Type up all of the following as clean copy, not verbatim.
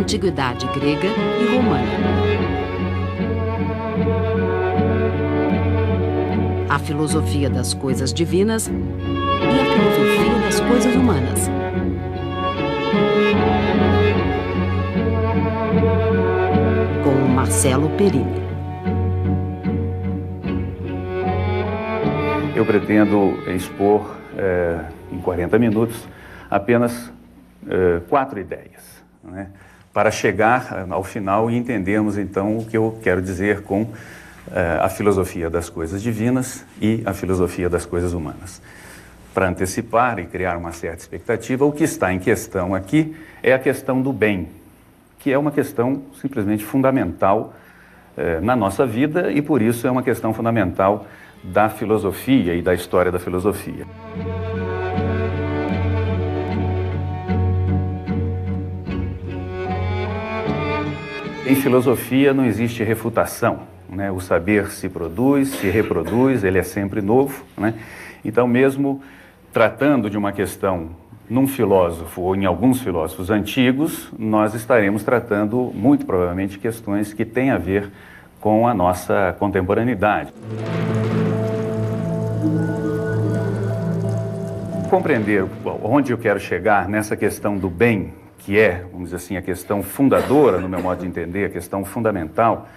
antiguidade grega e romana. A filosofia das coisas divinas e a filosofia das coisas humanas. Com Marcelo Perini. Eu pretendo expor em 40 minutos apenas 4 ideias, né, para chegar ao final e entendermos então o que eu quero dizer com a filosofia das coisas divinas e a filosofia das coisas humanas. Para antecipar e criar uma certa expectativa, o que está em questão aqui é a questão do bem, que é uma questão simplesmente fundamental na nossa vida e por isso é uma questão fundamental da filosofia e da história da filosofia. Em filosofia não existe refutação, né? O saber se produz, se reproduz, ele é sempre novo, né? Então, mesmo tratando de uma questão num filósofo ou em alguns filósofos antigos, nós estaremos tratando, muito provavelmente, questões que têm a ver com a nossa contemporaneidade. Compreender onde eu quero chegar nessa questão do bem, que é, vamos dizer assim, a questão fundadora, no meu modo de entender, a questão fundamental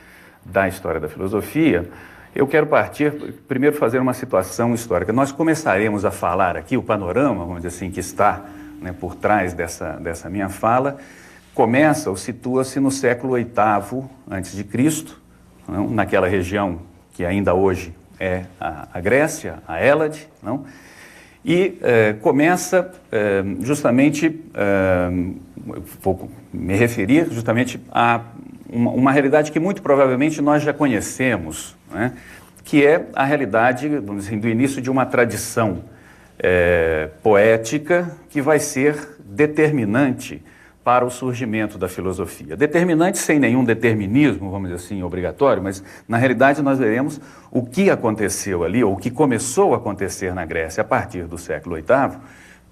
da história da filosofia, eu quero partir, primeiro fazer uma situação histórica. Nós começaremos a falar aqui, o panorama, vamos dizer assim, que está, né, por trás dessa minha fala, começa ou situa-se no século VIII a.C., não? Naquela região que ainda hoje é a Grécia, a Hélade, não? E começa justamente, vou me referir justamente a uma realidade que muito provavelmente nós já conhecemos, né? Que é a realidade, vamos dizer, do início de uma tradição poética que vai ser determinante para o surgimento da filosofia. Determinante sem nenhum determinismo, vamos dizer assim, obrigatório, mas na realidade nós veremos o que aconteceu ali, ou o que começou a acontecer na Grécia a partir do século VIII,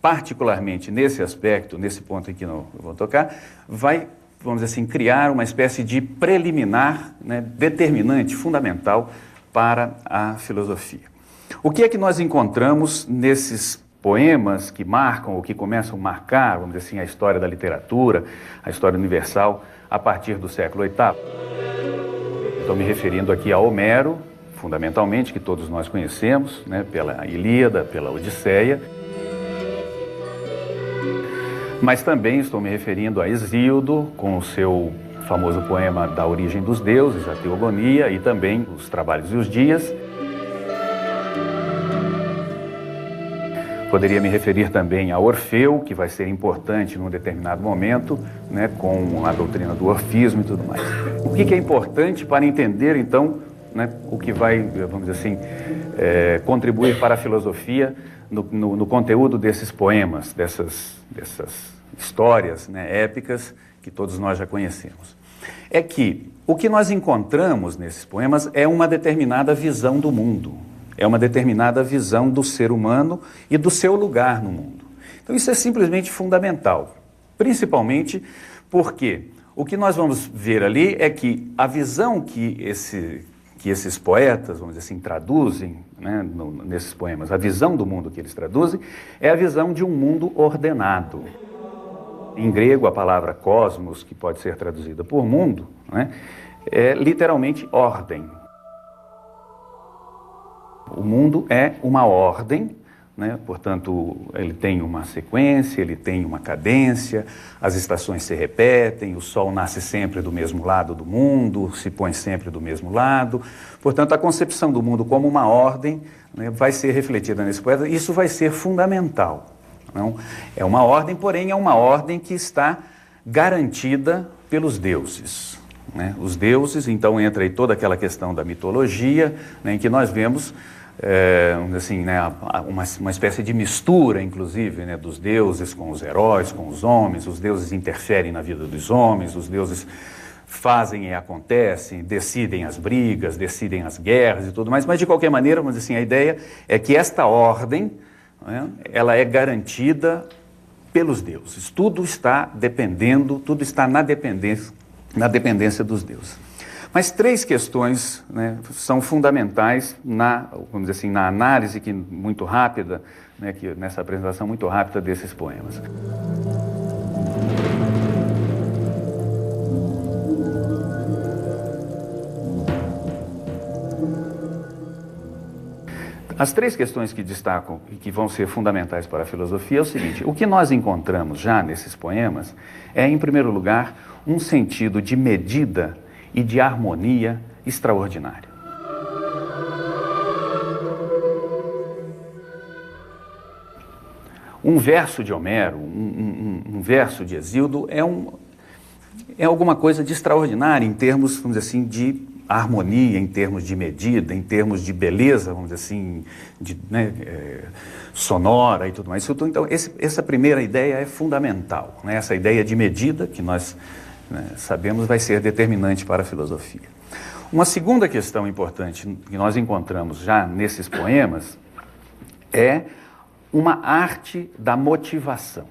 particularmente nesse aspecto, nesse ponto em que eu vou tocar, vai, vamos dizer assim, criar uma espécie de preliminar, né, determinante, fundamental para a filosofia. O que é que nós encontramos nesses poemas que marcam ou que começam a marcar, vamos dizer assim, a história da literatura, a história universal, a partir do século VIII? Estou me referindo aqui a Homero, fundamentalmente, que todos nós conhecemos, né, pela Ilíada, pela Odisseia, mas também estou me referindo a Hesíodo, com o seu famoso poema da origem dos deuses, a Teogonia, e também os Trabalhos e os Dias. Poderia me referir também a Orfeu, que vai ser importante num determinado momento, né, com a doutrina do orfismo e tudo mais. O que é importante para entender, então, né, o que vai, vamos dizer assim, contribuir para a filosofia no conteúdo desses poemas, dessas histórias, né, épicas que todos nós já conhecemos. É que o que nós encontramos nesses poemas é uma determinada visão do mundo. É uma determinada visão do ser humano e do seu lugar no mundo. Então isso é simplesmente fundamental, principalmente porque o que nós vamos ver ali é que a visão que esses poetas, vamos dizer assim, traduzem, né, nesses poemas, a visão do mundo que eles traduzem, é a visão de um mundo ordenado. Em grego, a palavra cosmos, que pode ser traduzida por mundo, né, é literalmente ordem. O mundo é uma ordem, né? Portanto, ele tem uma sequência, ele tem uma cadência, as estações se repetem, o sol nasce sempre do mesmo lado do mundo, se põe sempre do mesmo lado. Portanto, a concepção do mundo como uma ordem, né, vai ser refletida nesse poeta. Isso vai ser fundamental. Não? É uma ordem, porém é uma ordem que está garantida pelos deuses. Né? Os deuses, então entra aí toda aquela questão da mitologia, né, em que nós vemos assim, né, uma espécie de mistura, inclusive, né, dos deuses com os heróis, com os homens. Os deuses interferem na vida dos homens, os deuses fazem e acontecem, decidem as brigas, decidem as guerras e tudo mais, mas de qualquer maneira, vamos dizer assim, a ideia é que esta ordem, né, ela é garantida pelos deuses. Tudo está dependendo, tudo está na dependência dos deuses. Mas três questões, né, são fundamentais vamos dizer assim, na análise muito rápida, né, nessa apresentação muito rápida desses poemas. As três questões que destacam e que vão ser fundamentais para a filosofia é o seguinte: o que nós encontramos já nesses poemas é, em primeiro lugar, um sentido de medida e de harmonia extraordinário. Um verso de Homero, um verso de Hesíodo é alguma coisa de extraordinário em termos, vamos dizer assim, de harmonia, em termos de medida, em termos de beleza, vamos dizer assim, sonora e tudo mais. Então, essa primeira ideia é fundamental, né? Essa ideia de medida, que nós sabemos vai ser determinante para a filosofia. Uma segunda questão importante que nós encontramos já nesses poemas é uma arte da motivação.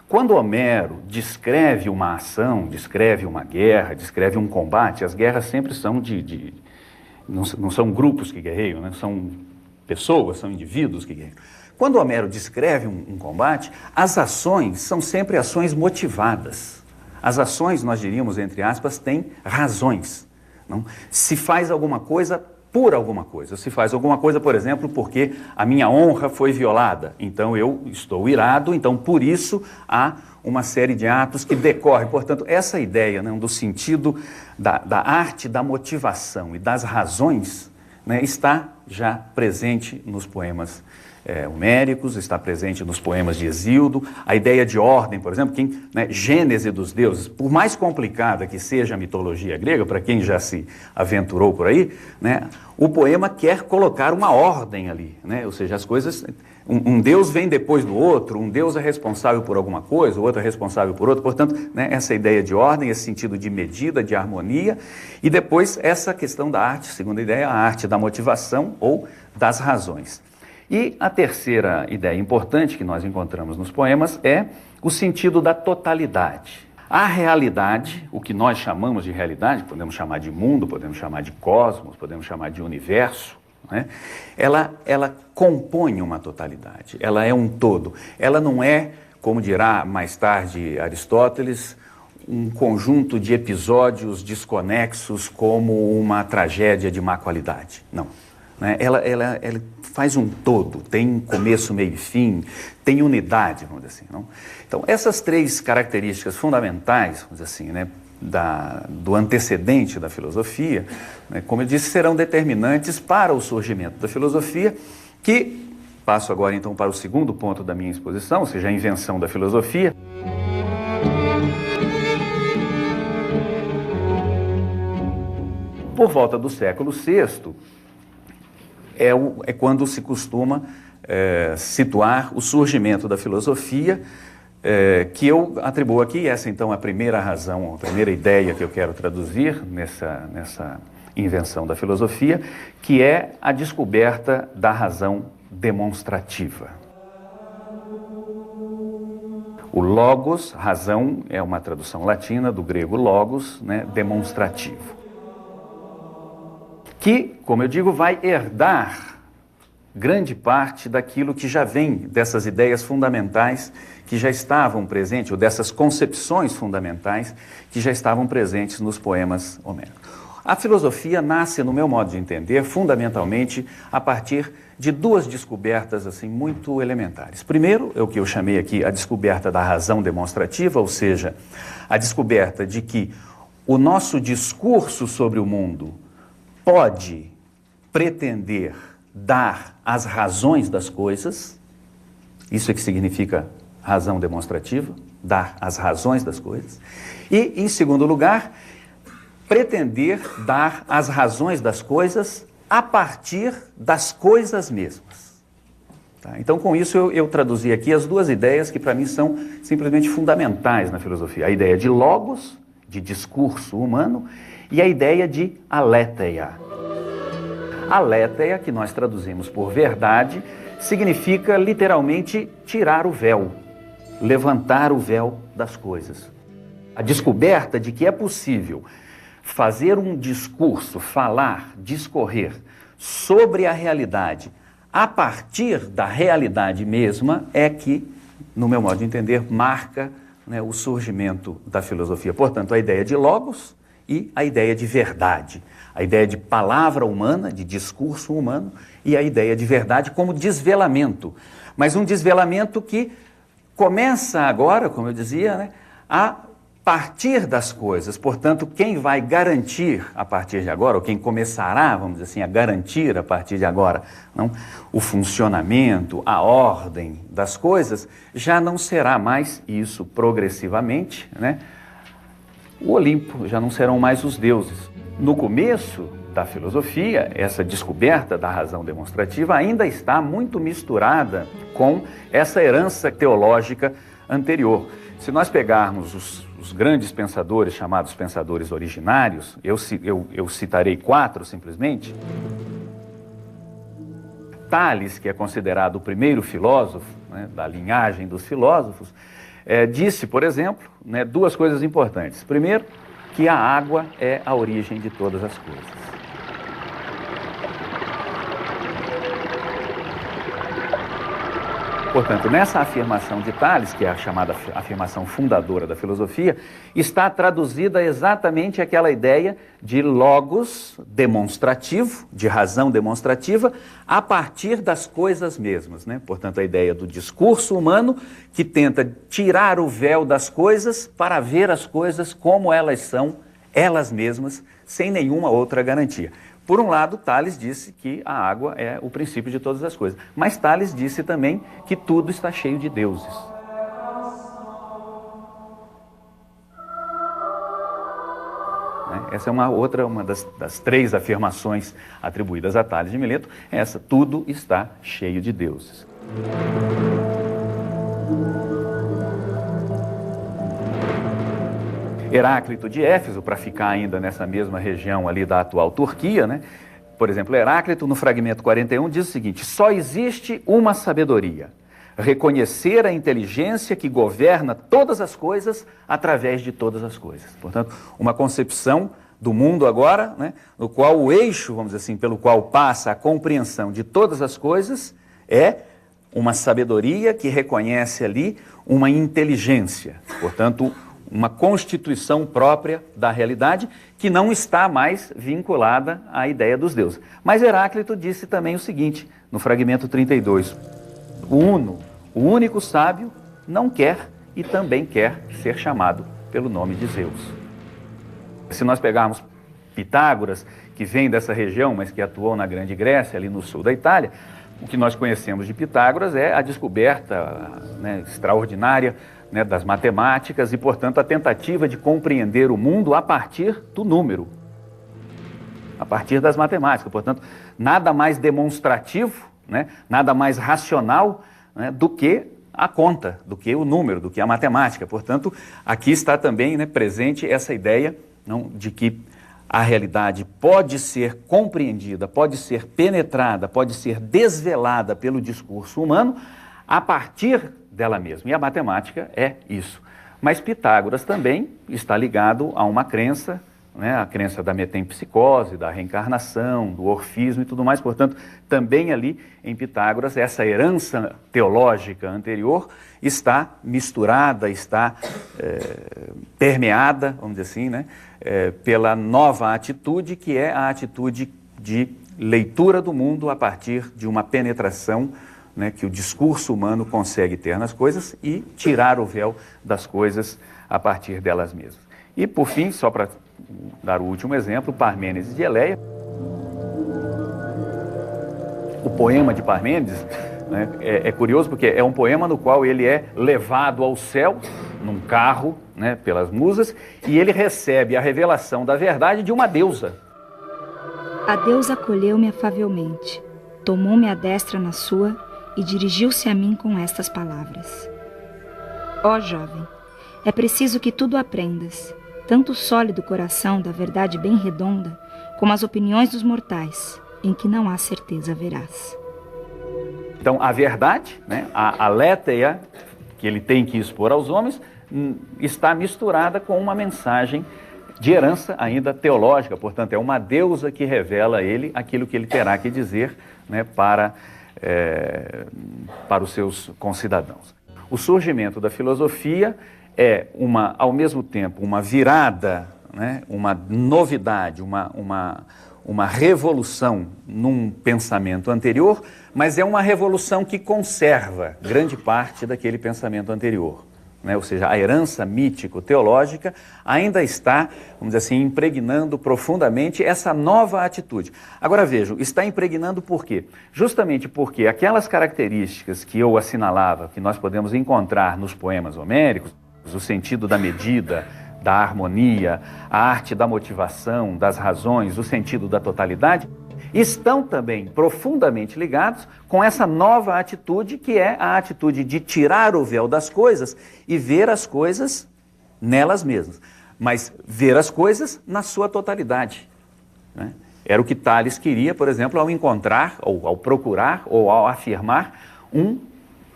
Quando Homero descreve uma ação, descreve uma guerra, descreve um combate, as guerras sempre são não são grupos que guerreiam, né? São pessoas, são indivíduos que guerreiam. Quando Homero descreve um combate, as ações são sempre ações motivadas. As ações, nós diríamos, entre aspas, têm razões. Não? Se faz alguma coisa por alguma coisa. Se faz alguma coisa, por exemplo, porque a minha honra foi violada, então eu estou irado, então por isso há uma série de atos que decorrem. Portanto, essa ideia, né, do sentido da arte da motivação e das razões, né, está já presente nos poemas homéricos, está presente nos poemas de Hesíodo. A ideia de ordem, por exemplo, Gênese dos deuses, por mais complicada que seja a mitologia grega, para quem já se aventurou por aí, né, o poema quer colocar uma ordem ali, né, ou seja, as coisas, um deus vem depois do outro, um deus é responsável por alguma coisa, o outro é responsável por outro, portanto, né, essa ideia de ordem, esse sentido de medida, de harmonia, e depois essa questão da arte, segunda ideia, a arte da motivação ou das razões. E a terceira ideia importante que nós encontramos nos poemas é o sentido da totalidade. A realidade, o que nós chamamos de realidade, podemos chamar de mundo, podemos chamar de cosmos, podemos chamar de universo, né? Ela compõe uma totalidade, ela é um todo. Ela não é, como dirá mais tarde Aristóteles, um conjunto de episódios desconexos como uma tragédia de má qualidade. Não. Ela faz um todo, tem começo, meio e fim, tem unidade, vamos dizer assim. Não? Então, essas três características fundamentais, vamos dizer assim, né, do antecedente da filosofia, né, como eu disse, serão determinantes para o surgimento da filosofia, que passo agora então para o segundo ponto da minha exposição, ou seja, a invenção da filosofia. Por volta do século VI, é quando se costuma situar o surgimento da filosofia, que eu atribuo aqui, essa então é a primeira razão, a primeira ideia que eu quero traduzir nessa invenção da filosofia, que é a descoberta da razão demonstrativa. O logos, razão, é uma tradução latina do grego logos, né, demonstrativo. Que, como eu digo, vai herdar grande parte daquilo que já vem dessas ideias fundamentais que já estavam presentes, ou dessas concepções fundamentais que já estavam presentes nos poemas homéricos. A filosofia nasce, no meu modo de entender, fundamentalmente a partir de duas descobertas assim, muito elementares. Primeiro, é o que eu chamei aqui a descoberta da razão demonstrativa, ou seja, a descoberta de que o nosso discurso sobre o mundo pode pretender dar as razões das coisas, isso é que significa razão demonstrativa, dar as razões das coisas, e, em segundo lugar, pretender dar as razões das coisas a partir das coisas mesmas. Tá? Então, com isso, eu traduzi aqui as duas ideias que, para mim, são simplesmente fundamentais na filosofia. A ideia de logos, de discurso humano, e a ideia de aletheia. Aletheia, que nós traduzimos por verdade, significa literalmente tirar o véu. levantar o véu das coisas. A descoberta de que é possível fazer um discurso, falar, discorrer sobre a realidade a partir da realidade mesma é que, no meu modo de entender, marca, né, o surgimento da filosofia. Portanto, a ideia de logos e a ideia de verdade, a ideia de palavra humana, de discurso humano e a ideia de verdade como desvelamento. Mas um desvelamento que começa agora, como eu dizia, né, a partir das coisas. Portanto, quem vai garantir a partir de agora, ou quem começará, vamos dizer assim, a garantir a partir de agora, não, o funcionamento, a ordem das coisas, já não será mais isso progressivamente, né? O Olimpo, já não serão mais os deuses. No começo da filosofia, essa descoberta da razão demonstrativa ainda está muito misturada com essa herança teológica anterior. Se nós pegarmos os grandes pensadores, chamados pensadores originários, eu citarei 4 simplesmente. Tales, que é considerado o primeiro filósofo, né, da linhagem dos filósofos, disse, por exemplo, né, 2 coisas importantes. Primeiro, que a água é a origem de todas as coisas. Portanto, nessa afirmação de Tales, que é a chamada afirmação fundadora da filosofia, está traduzida exatamente aquela ideia de logos demonstrativo, de razão demonstrativa, a partir das coisas mesmas, né? Portanto, a ideia do discurso humano que tenta tirar o véu das coisas para ver as coisas como elas são, elas mesmas, sem nenhuma outra garantia. Por um lado, Tales disse que a água é o princípio de todas as coisas, mas Tales disse também que tudo está cheio de deuses. Essa é uma das 3 afirmações atribuídas a Tales de Mileto, essa, tudo está cheio de deuses. Heráclito de Éfeso, para ficar ainda nessa mesma região ali da atual Turquia, né? Por exemplo, Heráclito, no fragmento 41, diz o seguinte: só existe uma sabedoria, reconhecer a inteligência que governa todas as coisas através de todas as coisas. Portanto, uma concepção do mundo agora, né, no qual o eixo, vamos dizer assim, pelo qual passa a compreensão de todas as coisas é uma sabedoria que reconhece ali uma inteligência, portanto, uma constituição própria da realidade que não está mais vinculada à ideia dos deuses. Mas Heráclito disse também o seguinte, no fragmento 32, o único sábio, não quer e também quer ser chamado pelo nome de Zeus. Se nós pegarmos Pitágoras, que vem dessa região, mas que atuou na Grande Grécia, ali no sul da Itália, o que nós conhecemos de Pitágoras é a descoberta, né, extraordinária, né, das matemáticas e, portanto, a tentativa de compreender o mundo a partir do número, a partir das matemáticas. Portanto, nada mais demonstrativo, né, nada mais racional, né, do que a conta, do que o número, do que a matemática. Portanto, aqui está também, né, presente essa ideia, não, de que a realidade pode ser compreendida, pode ser penetrada, pode ser desvelada pelo discurso humano a partir dela mesma. E a matemática é isso. Mas Pitágoras também está ligado a uma crença, né, a crença da metempsicose, da reencarnação, do orfismo e tudo mais. Portanto, também ali em Pitágoras, essa herança teológica anterior está misturada, está permeada, vamos dizer assim, né, pela nova atitude, que é a atitude de leitura do mundo a partir de uma penetração, né, que o discurso humano consegue ter nas coisas e tirar o véu das coisas a partir delas mesmas. E, por fim, só para dar o último exemplo, Parmênides de Eleia. O poema de Parmênides, né, é curioso porque é um poema no qual ele é levado ao céu, num carro, né, pelas musas, e ele recebe a revelação da verdade de uma deusa. A deusa acolheu-me afavelmente, tomou-me a destra na sua e dirigiu-se a mim com estas palavras: ó jovem, é preciso que tudo aprendas, tanto o sólido coração da verdade bem redonda, como as opiniões dos mortais, em que não há certeza verás. Então, a verdade, né, a aletheia que ele tem que expor aos homens, está misturada com uma mensagem de herança ainda teológica, portanto, é uma deusa que revela a ele aquilo que ele terá que dizer, né, para os seus concidadãos. O surgimento da filosofia é, ao mesmo tempo, uma virada, né, uma novidade, uma revolução num pensamento anterior, mas é uma revolução que conserva grande parte daquele pensamento anterior. Né? Ou seja, a herança mítico-teológica ainda está, vamos dizer assim, impregnando profundamente essa nova atitude. Agora vejam, está impregnando por quê? Justamente porque aquelas características que eu assinalava, que nós podemos encontrar nos poemas homéricos, o sentido da medida, da harmonia, a arte da motivação, das razões, o sentido da totalidade, estão também profundamente ligados com essa nova atitude, que é a atitude de tirar o véu das coisas e ver as coisas nelas mesmas, mas ver as coisas na sua totalidade, né? Era o que Tales queria, por exemplo, ao encontrar, ou ao procurar, ou ao afirmar um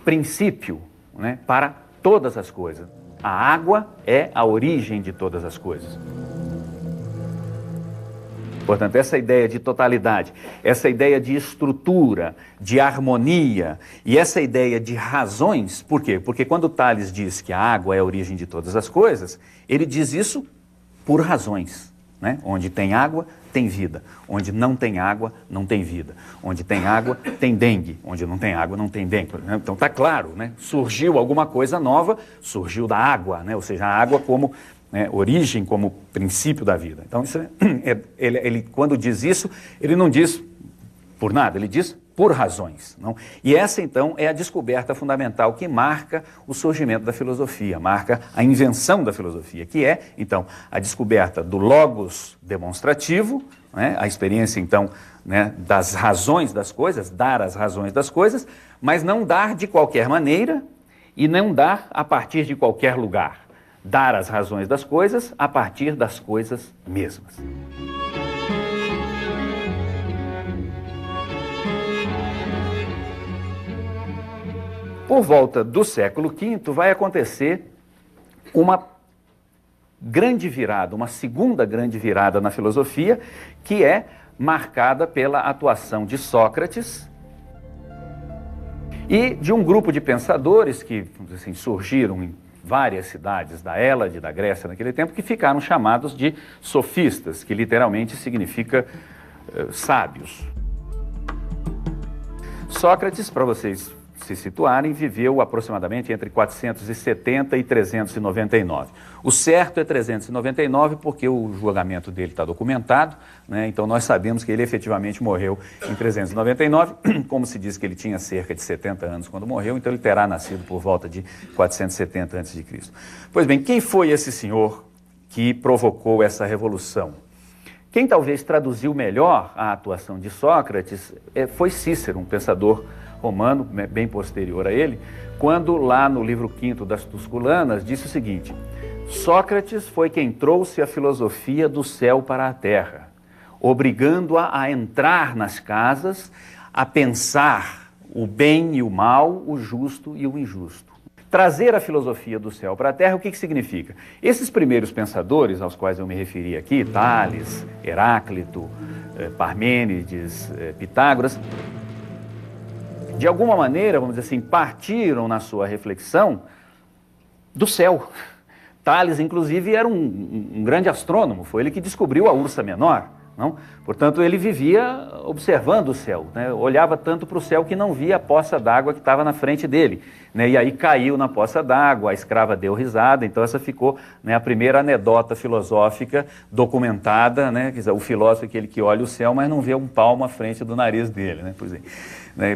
princípio, né, para todas as coisas. A água é a origem de todas as coisas. Portanto, essa ideia de totalidade, essa ideia de estrutura, de harmonia e essa ideia de razões, por quê? Porque quando Tales diz que a água é a origem de todas as coisas, ele diz isso por razões, né? Onde tem água, tem vida. Onde não tem água, não tem vida. Onde tem água, tem dengue. Onde não tem água, não tem dengue. Então está claro, né? Surgiu alguma coisa nova, surgiu da água, né? Ou seja, a água como origem, como princípio da vida. Então, isso ele, quando diz isso, ele não diz por nada, ele diz por razões. Não? E essa, então, é a descoberta fundamental que marca o surgimento da filosofia, marca a invenção da filosofia, que é, então, a descoberta do logos demonstrativo, né? A experiência, então, né, das razões das coisas, dar as razões das coisas, mas não dar de qualquer maneira e não dar a partir de qualquer lugar. Dar as razões das coisas a partir das coisas mesmas. Por volta do século V vai acontecer uma grande virada, uma segunda grande virada na filosofia, que é marcada pela atuação de Sócrates e de um grupo de pensadores que, vamos dizer assim, surgiram em várias cidades da Hélade, da Grécia naquele tempo, que ficaram chamados de sofistas, que literalmente significa sábios. Sócrates, para vocês se situarem, viveu aproximadamente entre 470 e 399. O certo é 399 porque o julgamento dele está documentado, né? Então nós sabemos que ele efetivamente morreu em 399, como se diz que ele tinha cerca de 70 anos quando morreu, então ele terá nascido por volta de 470 a.C. Pois bem, quem foi esse senhor que provocou essa revolução? Quem talvez traduziu melhor a atuação de Sócrates foi Cícero, um pensador romano, bem posterior a ele, quando lá no livro 5º das Tusculanas disse o seguinte: Sócrates foi quem trouxe a filosofia do céu para a terra, obrigando-a a entrar nas casas, a pensar o bem e o mal, o justo e o injusto. Trazer a filosofia do céu para a terra, o que significa? Esses primeiros pensadores, aos quais eu me referi aqui, Tales, Heráclito, Parmênides, Pitágoras, de alguma maneira, vamos dizer assim, partiram na sua reflexão do céu. Tales, inclusive, era um grande astrônomo, foi ele que descobriu a Ursa Menor, não? Portanto, ele vivia observando o céu, né? Olhava tanto para o céu que não via a poça d'água que estava na frente dele, né? E aí caiu na poça d'água, a escrava deu risada, então essa ficou, né, a primeira anedota filosófica documentada, né? Quer dizer, o filósofo é aquele que olha o céu, mas não vê um palmo à frente do nariz dele, né? Pois é.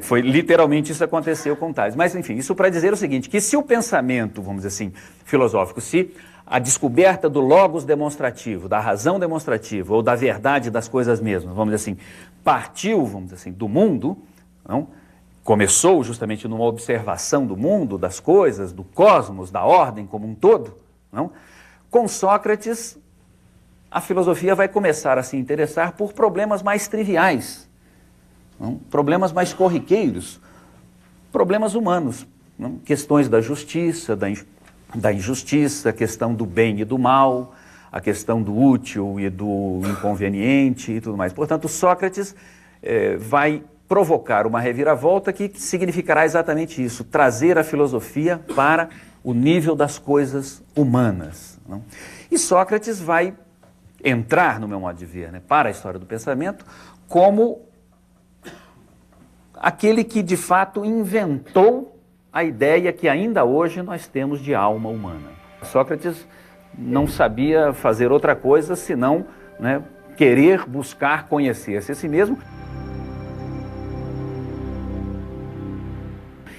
Foi literalmente isso aconteceu com Tales. Mas, enfim, isso para dizer o seguinte, que se o pensamento, vamos dizer assim, filosófico, se a descoberta do logos demonstrativo, da razão demonstrativa ou da verdade das coisas mesmas, vamos dizer assim, partiu, vamos dizer assim, do mundo, não? Começou justamente numa observação do mundo, das coisas, do cosmos, da ordem como um todo, não? Com Sócrates, a filosofia vai começar a se interessar por problemas mais triviais, não? Problemas mais corriqueiros, problemas humanos, não? Questões da justiça, da injustiça, a questão do bem e do mal, a questão do útil e do inconveniente e tudo mais. Portanto, Sócrates vai provocar uma reviravolta que significará exatamente isso, trazer a filosofia para o nível das coisas humanas. Não? E Sócrates vai entrar, no meu modo de ver, né, para a história do pensamento, como aquele que de fato inventou a ideia que ainda hoje nós temos de alma humana. Sócrates não sabia fazer outra coisa senão, né, querer buscar conhecer-se a si mesmo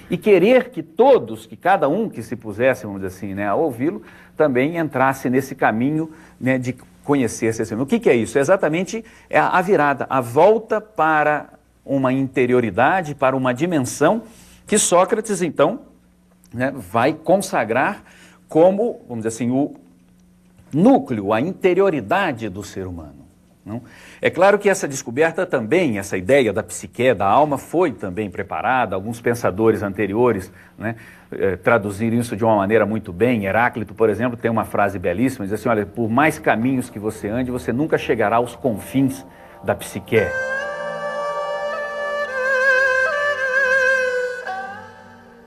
e querer que todos, que cada um que se pusesse, vamos dizer assim, né, a ouvi-lo, também entrasse nesse caminho, né, de conhecer-se a si mesmo. O que é isso? É exatamente a virada, a volta para uma interioridade, para uma dimensão que Sócrates, então, né, vai consagrar como, vamos dizer assim, o núcleo, a interioridade do ser humano. Não? É claro que essa descoberta também, essa ideia da psique, da alma, foi também preparada. Alguns pensadores anteriores, né, traduziram isso de uma maneira muito bem. Heráclito, por exemplo, tem uma frase belíssima, diz assim, olha, por mais caminhos que você ande, você nunca chegará aos confins da psique.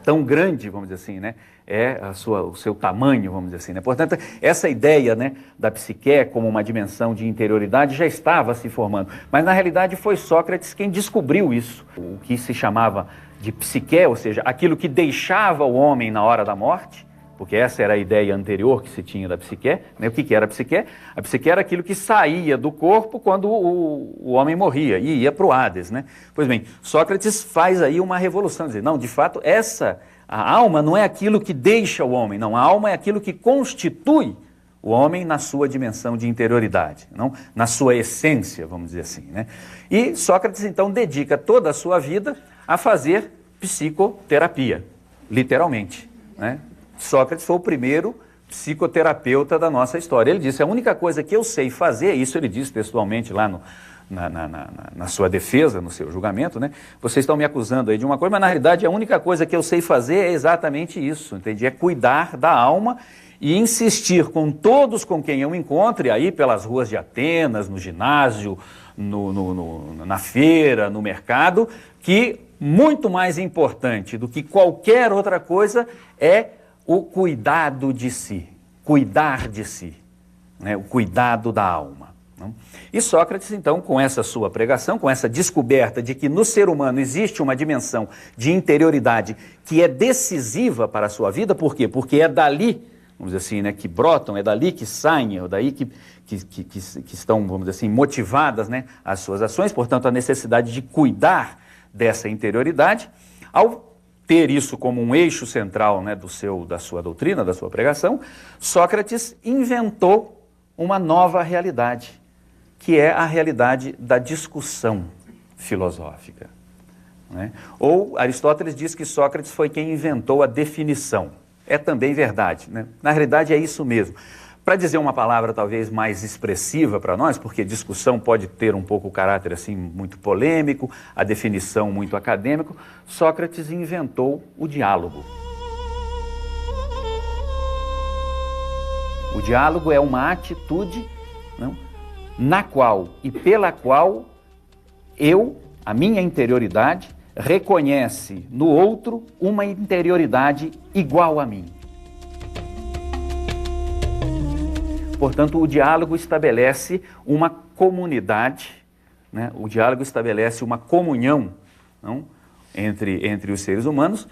Tão grande, vamos dizer assim, né, é o seu tamanho, vamos dizer assim, né? Portanto, essa ideia, né, da psique como uma dimensão de interioridade já estava se formando, mas na realidade foi Sócrates quem descobriu isso, o que se chamava de psique, ou seja, aquilo que deixava o homem na hora da morte, porque essa era a ideia anterior que se tinha da psique, né? O que era a psique? A psique era aquilo que saía do corpo quando o homem morria e ia para o Hades, né? Pois bem, Sócrates faz aí uma revolução, dizer, não, de fato, a alma não é aquilo que deixa o homem, não, a alma é aquilo que constitui o homem na sua dimensão de interioridade, não? Na sua essência, vamos dizer assim, né? E Sócrates, então, dedica toda a sua vida a fazer psicoterapia, literalmente, né? Sócrates foi o primeiro psicoterapeuta da nossa história. Ele disse, a única coisa que eu sei fazer, isso ele disse textualmente lá na sua defesa, no seu julgamento, né? Vocês estão me acusando aí de uma coisa, mas na realidade a única coisa que eu sei fazer é exatamente isso, entende? É cuidar da alma e insistir com todos com quem eu encontre, aí pelas ruas de Atenas, no ginásio, na feira, no mercado, que muito mais importante do que qualquer outra coisa é o cuidado de si, cuidar de si, né? O cuidado da alma. Não? E Sócrates, então, com essa sua pregação, com essa descoberta de que no ser humano existe uma dimensão de interioridade que é decisiva para a sua vida, por quê? Porque é dali, vamos dizer assim, né, que brotam, é dali que saem, é daí que estão, vamos dizer assim, motivadas, né, as suas ações, portanto, a necessidade de cuidar dessa interioridade. Ao ter isso como um eixo central, né, da sua doutrina, da sua pregação, Sócrates inventou uma nova realidade, que é a realidade da discussão filosófica, né? Ou Aristóteles diz que Sócrates foi quem inventou a definição. É também verdade, né? Na realidade é isso mesmo. Para dizer uma palavra talvez mais expressiva para nós, porque discussão pode ter um pouco o caráter assim muito polêmico, a definição muito acadêmico, Sócrates inventou o diálogo. O diálogo é uma atitude, não, na qual e pela qual a minha interioridade, reconhece no outro uma interioridade igual a mim. Portanto, o diálogo estabelece uma comunidade, né? O diálogo estabelece uma comunhão, não? Entre os seres humanos,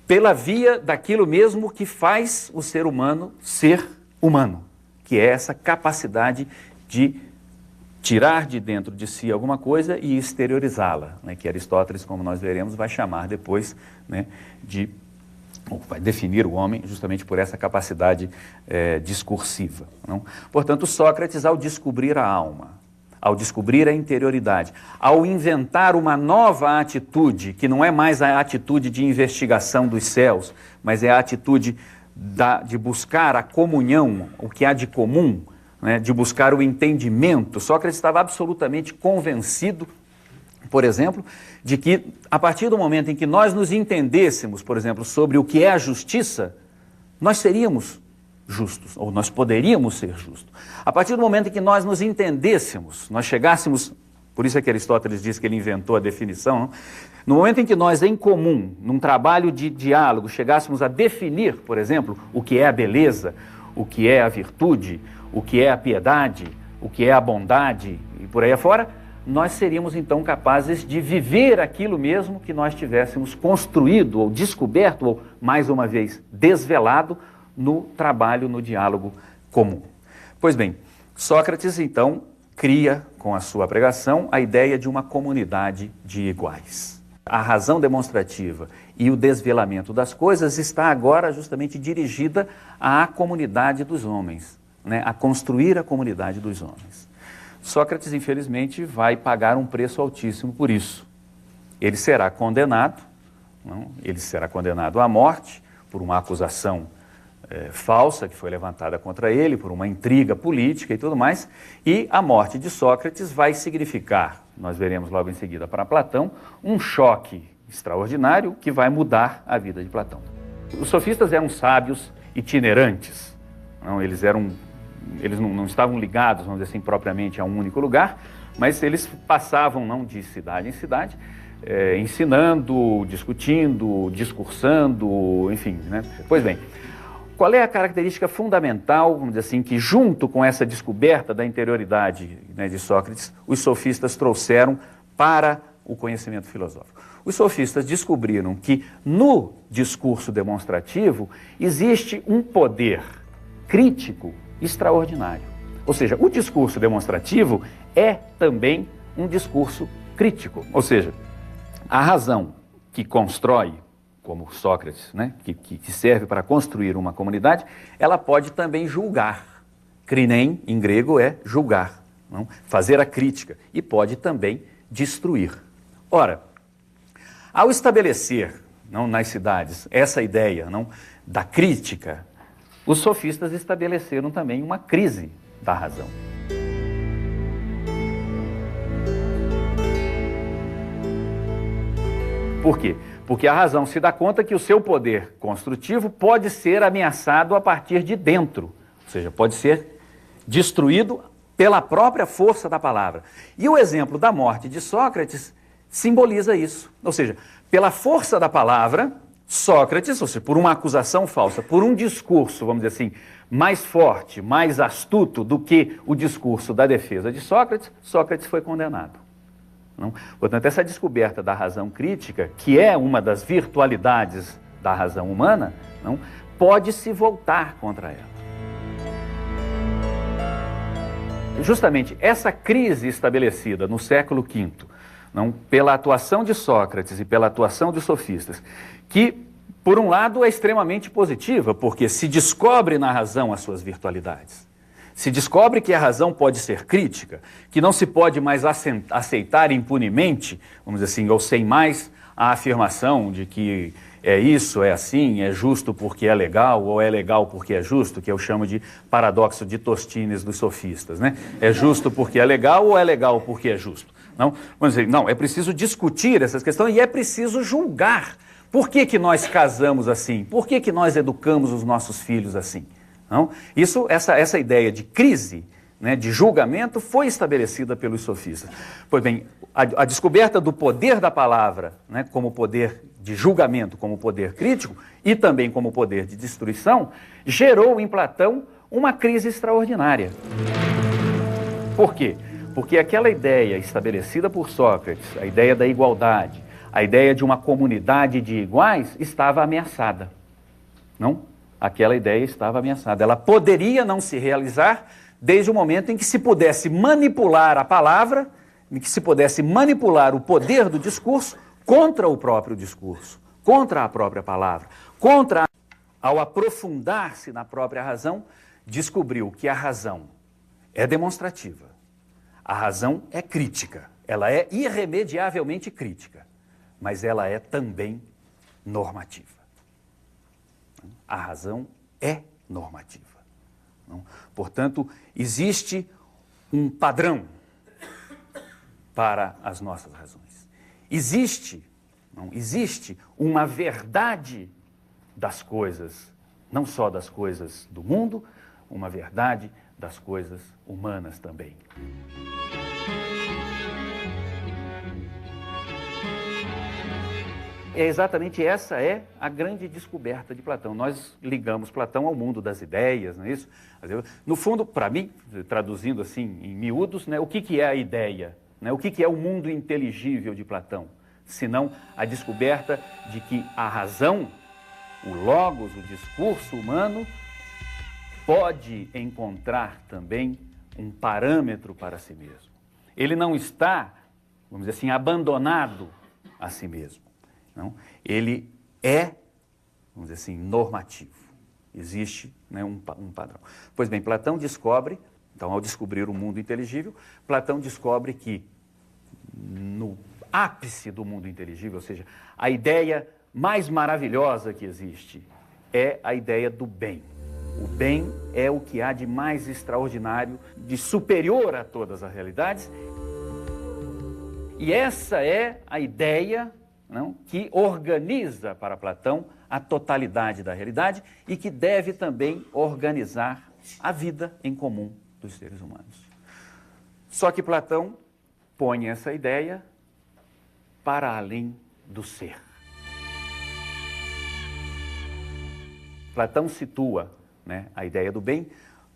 pela via daquilo mesmo que faz o ser humano ser humano, que é essa capacidade de tirar de dentro de si alguma coisa e exteriorizá-la, né? Que Aristóteles, como nós veremos, vai chamar depois, né, vai definir o homem justamente por essa capacidade discursiva. Não? Portanto, Sócrates, ao descobrir a alma, ao descobrir a interioridade, ao inventar uma nova atitude, que não é mais a atitude de investigação dos céus, mas é a atitude de buscar a comunhão, o que há de comum, né, de buscar o entendimento. Sócrates estava absolutamente convencido por exemplo, de que a partir do momento em que nós nos entendêssemos, por exemplo, sobre o que é a justiça, nós seríamos justos, ou nós poderíamos ser justos. A partir do momento em que nós nos entendêssemos, nós chegássemos, por isso é que Aristóteles diz que ele inventou a definição, não? No momento em que nós, em comum, num trabalho de diálogo, chegássemos a definir, por exemplo, o que é a beleza, o que é a virtude, o que é a piedade, o que é a bondade e por aí afora, nós seríamos então capazes de viver aquilo mesmo que nós tivéssemos construído ou descoberto, ou mais uma vez desvelado, no trabalho, no diálogo comum. Pois bem, Sócrates então cria com a sua pregação a ideia de uma comunidade de iguais. A razão demonstrativa e o desvelamento das coisas está agora justamente dirigida à comunidade dos homens, né? A construir a comunidade dos homens. Sócrates, infelizmente, vai pagar um preço altíssimo por isso. Ele será condenado, não? Ele será condenado à morte por uma acusação falsa que foi levantada contra ele, por uma intriga política e tudo mais, e a morte de Sócrates vai significar, nós veremos logo em seguida para Platão, um choque extraordinário que vai mudar a vida de Platão. Os sofistas eram sábios itinerantes, não? Eles não estavam ligados, vamos dizer assim, propriamente a um único lugar, mas eles passavam não de cidade em cidade, ensinando, discutindo, discursando, enfim, né? Pois bem, qual é a característica fundamental, vamos dizer assim, que junto com essa descoberta da interioridade, né, de Sócrates, os sofistas trouxeram para o conhecimento filosófico? Os sofistas descobriram que no discurso demonstrativo existe um poder crítico extraordinário. Ou seja, o discurso demonstrativo é também um discurso crítico. Ou seja, a razão que constrói, como Sócrates, né, que serve para construir uma comunidade, ela pode também julgar. Krinein, em grego, é julgar, não? Fazer a crítica, e pode também destruir. Ora, ao estabelecer, não, nas cidades essa ideia, não, da crítica, os sofistas estabeleceram também uma crise da razão. Por quê? Porque a razão se dá conta que o seu poder construtivo pode ser ameaçado a partir de dentro, ou seja, pode ser destruído pela própria força da palavra. E o exemplo da morte de Sócrates simboliza isso, ou seja, pela força da palavra, Sócrates, ou seja, por uma acusação falsa, por um discurso, vamos dizer assim, mais forte, mais astuto do que o discurso da defesa de Sócrates, Sócrates foi condenado. Não? Portanto, essa descoberta da razão crítica, que é uma das virtualidades da razão humana, não, pode se voltar contra ela. Justamente essa crise estabelecida no século V, não, pela atuação de Sócrates e pela atuação dos sofistas, que, por um lado, é extremamente positiva, porque se descobre na razão as suas virtualidades. Se descobre que a razão pode ser crítica, que não se pode mais aceitar impunemente, vamos dizer assim, ou sem mais a afirmação de que é isso, é assim, é justo porque é legal, ou é legal porque é justo, que eu chamo de paradoxo de Tostínes dos sofistas, né? É justo porque é legal ou é legal porque é justo? Não? Vamos dizer, não, é preciso discutir essas questões e é preciso julgar. Por que que nós casamos assim? Por que que nós educamos os nossos filhos assim? Não? Essa ideia de crise, né, de julgamento, foi estabelecida pelos sofistas. Pois bem, a descoberta do poder da palavra, né, como poder de julgamento, como poder crítico, e também como poder de destruição, gerou em Platão uma crise extraordinária. Por quê? Porque aquela ideia estabelecida por Sócrates, a ideia da igualdade, a ideia de uma comunidade de iguais, estava ameaçada. Não? Aquela ideia estava ameaçada. Ela poderia não se realizar desde o momento em que se pudesse manipular a palavra, em que se pudesse manipular o poder do discurso contra o próprio discurso, contra a própria palavra, ao aprofundar-se na própria razão, descobriu que a razão é demonstrativa, a razão é crítica, ela é irremediavelmente crítica, mas ela é também normativa. A razão é normativa. Não? Portanto, existe um padrão para as nossas razões. existe uma verdade das coisas, não só das coisas do mundo, uma verdade das coisas humanas também. Exatamente essa é a grande descoberta de Platão. Nós ligamos Platão ao mundo das ideias, não é isso? No fundo, para mim, traduzindo assim em miúdos, né, o que é a ideia? Né? O que é o mundo inteligível de Platão? Senão a descoberta de que a razão, o logos, o discurso humano, pode encontrar também um parâmetro para si mesmo. Ele não está, vamos dizer assim, abandonado a si mesmo. Não? Ele é, vamos dizer assim, normativo. Existe, né, um padrão. Pois bem, Platão descobre, então ao descobrir o mundo inteligível, Platão descobre que no ápice do mundo inteligível, ou seja, a ideia mais maravilhosa que existe é a ideia do bem. O bem é o que há de mais extraordinário, de superior a todas as realidades. E essa é a ideia, não, que organiza para Platão a totalidade da realidade e que deve também organizar a vida em comum dos seres humanos. Só que Platão põe essa ideia para além do ser. Platão situa, né, a ideia do bem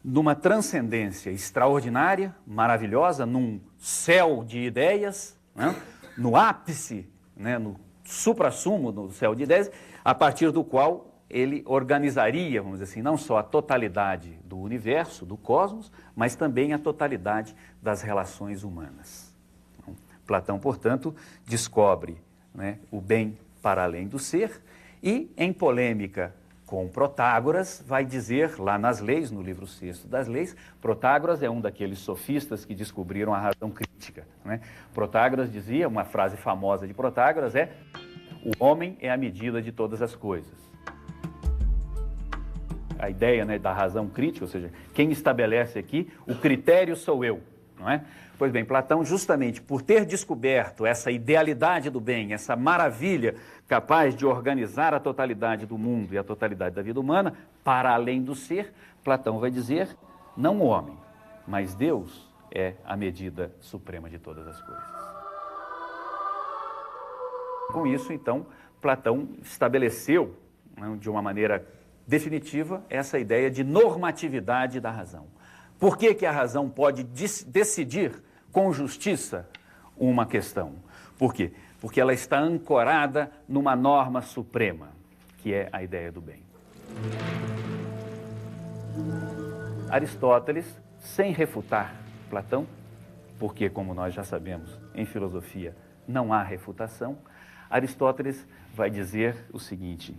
numa transcendência extraordinária, maravilhosa, num céu de ideias, né, no ápice, né, no suprassumo do céu de ideias, a partir do qual ele organizaria, vamos dizer assim, não só a totalidade do universo, do cosmos, mas também a totalidade das relações humanas. Então, Platão, portanto, descobre, né, o bem para além do ser e, em polêmica com Protágoras, vai dizer lá nas leis, no livro 6º das leis, Protágoras é um daqueles sofistas que descobriram a razão crítica, né? Protágoras dizia, uma frase famosa de Protágoras é: o homem é a medida de todas as coisas. A ideia, né, da razão crítica, ou seja, quem estabelece aqui o critério sou eu, não é? Pois bem, Platão, justamente por ter descoberto essa idealidade do bem, essa maravilha capaz de organizar a totalidade do mundo e a totalidade da vida humana, para além do ser, Platão vai dizer, não o homem, mas Deus é a medida suprema de todas as coisas. Com isso, então, Platão estabeleceu, né, de uma maneira definitiva, essa ideia de normatividade da razão. Por que a razão pode decidir com justiça uma questão? Por quê? Porque ela está ancorada numa norma suprema, que é a ideia do bem. Aristóteles, sem refutar Platão, porque, como nós já sabemos, em filosofia não há refutação, Aristóteles vai dizer o seguinte: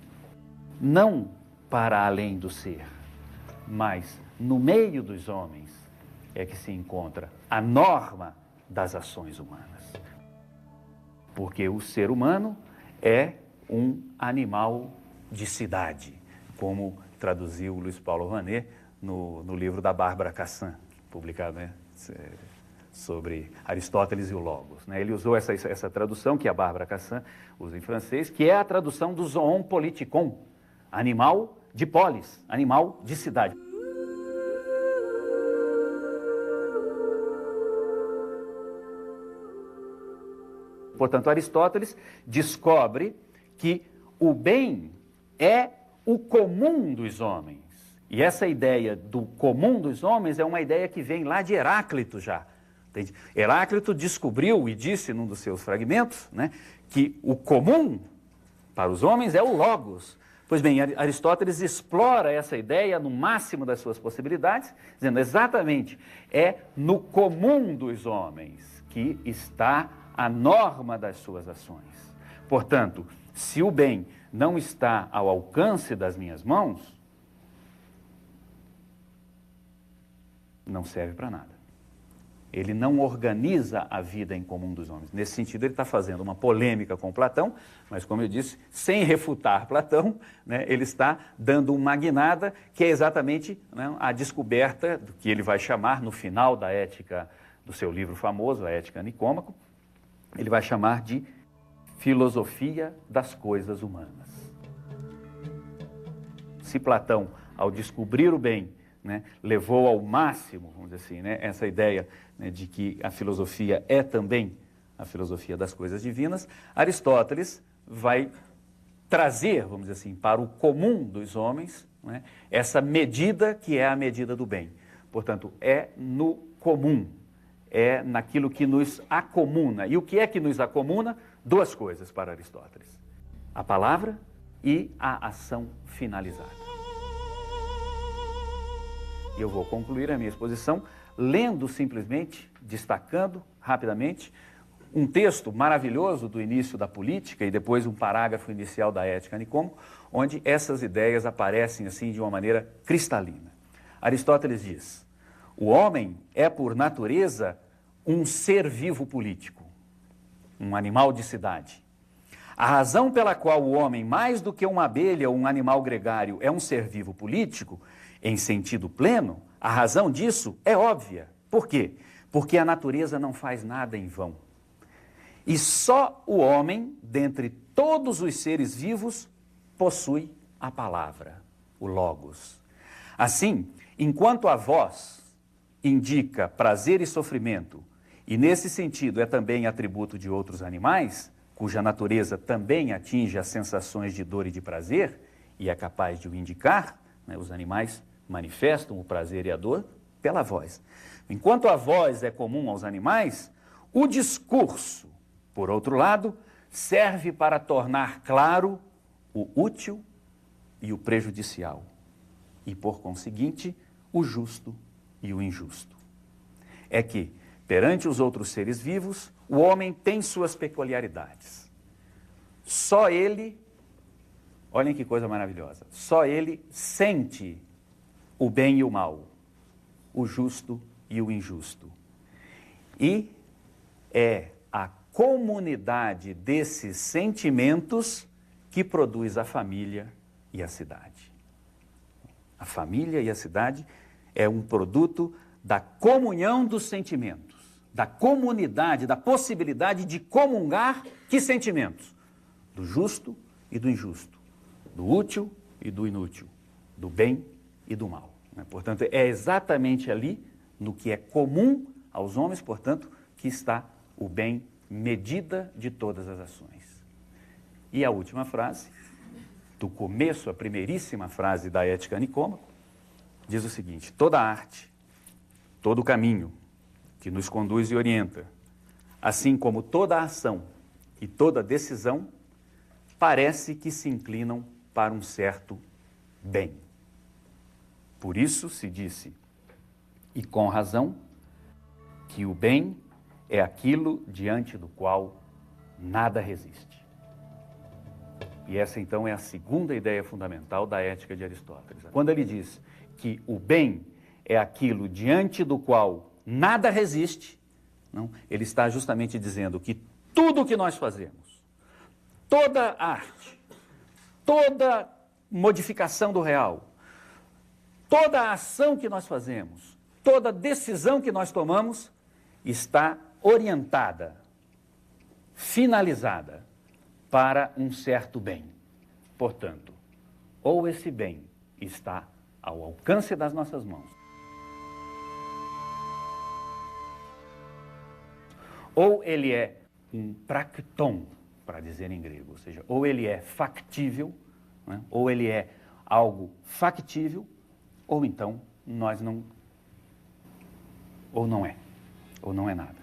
não para além do ser, mas no meio dos homens é que se encontra a norma das ações humanas. Porque o ser humano é um animal de cidade, como traduziu Luiz Paulo Vanet no livro da Bárbara Cassin, publicado, né, sobre Aristóteles e o Logos, né? Ele usou essa tradução que a Bárbara Cassin usa em francês, que é a tradução do zoon politikon, animal de polis, animal de cidade. Portanto, Aristóteles descobre que o bem é o comum dos homens. E essa ideia do comum dos homens é uma ideia que vem lá de Heráclito já. Entende? Heráclito descobriu e disse num dos seus fragmentos, né, que o comum para os homens é o logos. Pois bem, Aristóteles explora essa ideia no máximo das suas possibilidades, dizendo exatamente, é no comum dos homens que está a norma das suas ações. Portanto, se o bem não está ao alcance das minhas mãos, não serve para nada. Ele não organiza a vida em comum dos homens. Nesse sentido, ele está fazendo uma polêmica com Platão, mas, como eu disse, sem refutar Platão, né, ele está dando uma guinada que é exatamente, né, a descoberta do que ele vai chamar, no final da ética, do seu livro famoso, a Ética Nicômaco, ele vai chamar de filosofia das coisas humanas. Se Platão, ao descobrir o bem, né, levou ao máximo, vamos dizer assim, né, essa ideia, né, de que a filosofia é também a filosofia das coisas divinas, Aristóteles vai trazer, vamos dizer assim, para o comum dos homens, né, essa medida que é a medida do bem. Portanto, é no comum, é naquilo que nos acomuna. E o que é que nos acomuna? Duas coisas para Aristóteles: a palavra e a ação finalizada. E eu vou concluir a minha exposição lendo simplesmente, destacando rapidamente, um texto maravilhoso do início da Política e depois um parágrafo inicial da Ética Nicômaco, onde essas ideias aparecem assim de uma maneira cristalina. Aristóteles diz: o homem é por natureza um ser vivo político, um animal de cidade. A razão pela qual o homem, mais do que uma abelha ou um animal gregário, é um ser vivo político, em sentido pleno, a razão disso é óbvia. Por quê? Porque a natureza não faz nada em vão. E só o homem, dentre todos os seres vivos, possui a palavra, o logos. Assim, enquanto a voz indica prazer e sofrimento, e nesse sentido é também atributo de outros animais, cuja natureza também atinge as sensações de dor e de prazer, e é capaz de o indicar, né, os animais manifestam o prazer e a dor pela voz. Enquanto a voz é comum aos animais, o discurso, por outro lado, serve para tornar claro o útil e o prejudicial, e, por conseguinte, o justo e o injusto. É que, perante os outros seres vivos, o homem tem suas peculiaridades. Só ele, olhem que coisa maravilhosa, só ele sente o bem e o mal, o justo e o injusto. E é a comunidade desses sentimentos que produz a família e a cidade. A família e a cidade é um produto da comunhão dos sentimentos, da comunidade, da possibilidade de comungar que sentimentos? Do justo e do injusto, do útil e do inútil, do bem e do mal. Portanto, é exatamente ali, no que é comum aos homens, portanto, que está o bem, medida de todas as ações. E a última frase, do começo, a primeiríssima frase da Ética Nicômaco, diz o seguinte: toda arte, todo caminho que nos conduz e orienta, assim como toda ação e toda decisão, parece que se inclinam para um certo bem. Por isso se disse, e com razão, que o bem é aquilo diante do qual nada resiste. E essa então é a segunda ideia fundamental da Ética de Aristóteles. Quando ele diz que o bem é aquilo diante do qual nada resiste, não, ele está justamente dizendo que tudo o que nós fazemos, toda arte, toda modificação do real, toda ação que nós fazemos, toda decisão que nós tomamos, está orientada, finalizada para um certo bem. Portanto, ou esse bem está ao alcance das nossas mãos, ou ele é um prakton, para dizer em grego, ou seja, ou ele é factível, né, ou ele é algo factível, ou então nós não, ou não é nada.